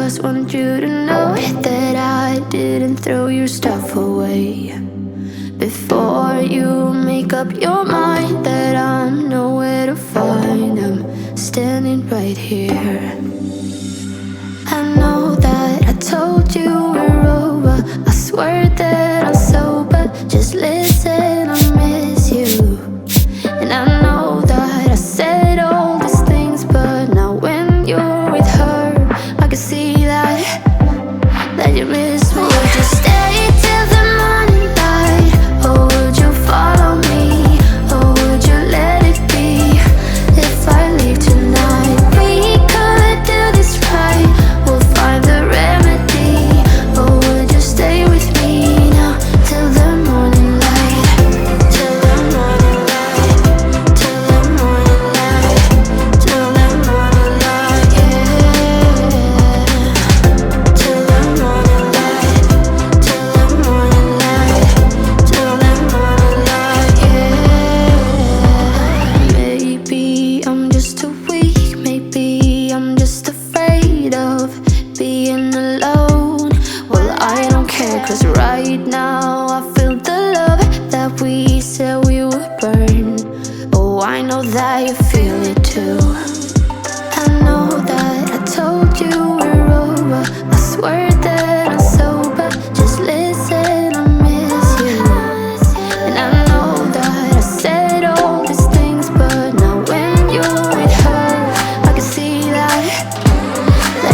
just want you to know that I didn't throw your stuff away. Before you make up your mind that I'm nowhere to find, I'm standing right here. I know that I told you we're over, I swear that I'm sober. Just listen, I miss you. And I know that I said all these things, but now when you're with her, I can see that you miss me. Would you stay till the morning light, or would you follow me, or would you let it be? If I leave tonight, we could do this right, we'll find the remedy. Or would you stay with me now till the morning light, till the morning light, till the morning light, till the morning light, yeah. Till the morning light, till the morning light, till the morning light, yeah. Maybe I'm just too weak, maybe I'm just afraid of being alone. Well, I don't care, 'cause right now I feel the love that we said we would burn. Oh, I know that you feel it too. I know that I told you we're over, I swear that I'm sober. Just listen, I miss you. And I know that I said all these things, but now when you're with her, I can see that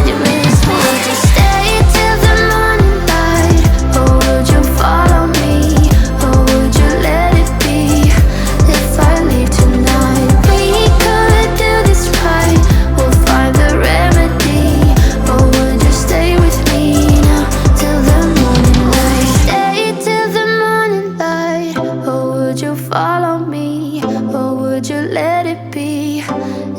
you miss me. Would you stay till the morning light, or would you follow me, or would you let it be? If I leave tonight, we could do this right, we'll find the remedy. Or would you stay with me now till the morning light? Stay till the morning light, or would you follow me, or would you let it be?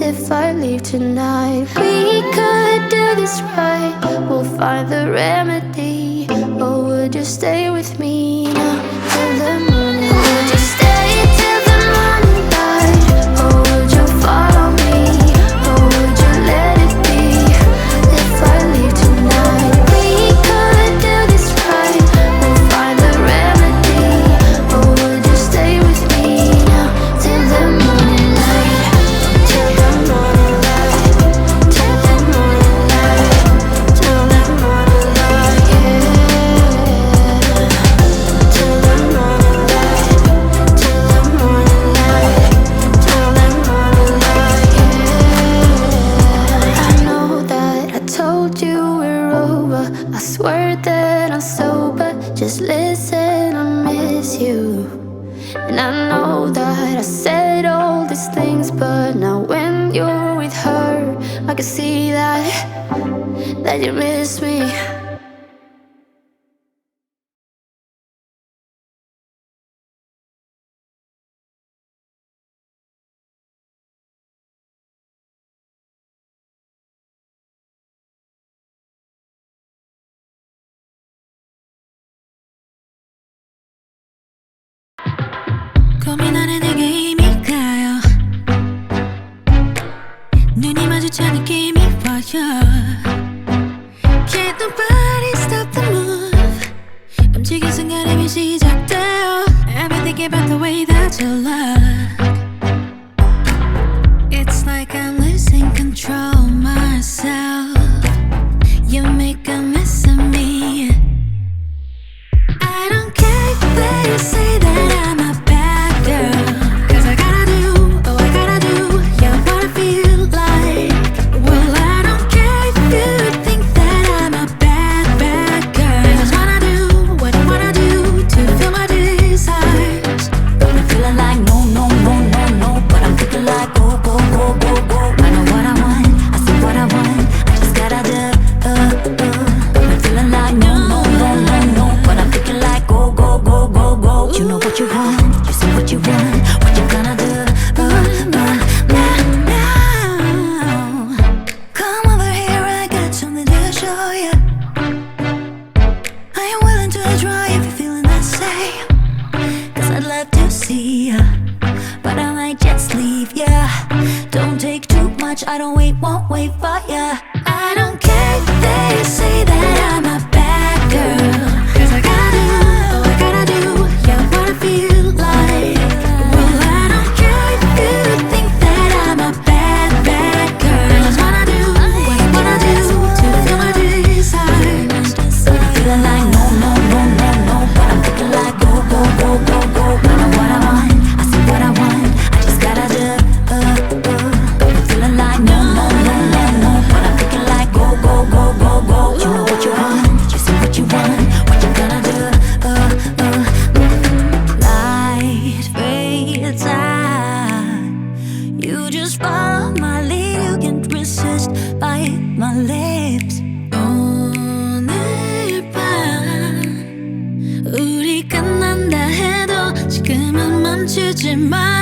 If I leave tonight, we could do this right, we'll find the remedy. Or would you stay with me now till the morning light? Would you stay till the morning light, or would you follow me, or would you let it be? If I leave tonight, we could do this right, we'll find the remedy. Or would you stay with me now till the morning light, till the morning light, till the morning light, till the morning light, yeah. Till the morning light, till the morning light, till the morning light, yeah. I know that I told you we're over, I swear that I'm sober. Just listen, I miss you. And I know that I said all these things, but now when you're with her, I can see that you miss me. 고민하는 내게 힘이 가요. 눈이 마주쳐 느낌이 와요. Can't nobody stop the move. 움직인 순간 이미 시작돼요. I've been thinking about the way that you look. It's like I'm losing control myself. You make a mess of me. I don't care if they say that I'm a bad girl, 'cause I gotta do, oh I gotta do, yeah, what I feel like. Well, I don't care if you think that I'm a bad, bad girl. I just wanna do what I wanna do to feel my desires. I'm feeling like no, no, no, no, no, but I'm thinking like go, go, go, go, go. I know what I want, I see what I want, I just gotta do, I'm feeling like no, no, no, no, no, but I'm thinking like go, go, go, go, go. You know what you want, you see what you want, what you gonna do, now. Come over here, I got something to show you. I am willing to try if you're feeling the same, 'cause I'd love to see ya, but I might just leave ya. Don't take too much, I don't wait, won't wait for ya. I don't care they say that I'm a bad girl. 'Cause I gotta do, oh I gotta do, yeah what I feel like. Well I don't care if you think that I'm a bad, bad girl. I just wanna do what I wanna do to feel my desires. But I'm feeling like no, no, no, no, no. But I'm thinking like go, go, go, go, go. I know what I want, I see what I want. I just gotta do, I'm feeling like no, no, no, no, no. But I'm thinking like go, go, go, go, go. You know what you want, you see what you want. What you gonna do, Light fades out. You just follow my lead, you can't resist. Bite my lips. 오늘 밤 우리 끝난다 해도 지금은 멈추지 마.